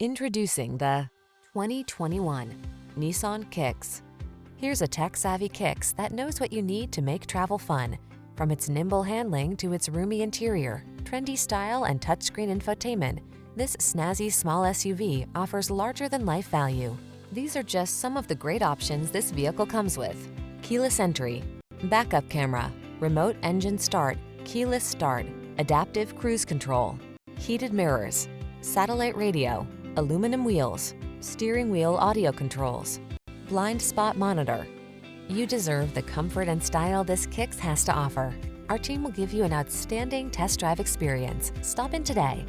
Introducing the 2021 Nissan Kicks. Here's a tech-savvy Kicks that knows what you need to make travel fun. From its nimble handling to its roomy interior, trendy style, and touchscreen infotainment, this snazzy small SUV offers larger-than-life value. These are just some of the great options this vehicle comes with: keyless entry, backup camera, remote engine start, keyless start, adaptive cruise control, heated mirrors, satellite radio, aluminum wheels, steering wheel audio controls, blind spot monitor. You deserve the comfort and style this Kicks has to offer. Our team will give you an outstanding test drive experience. Stop in today.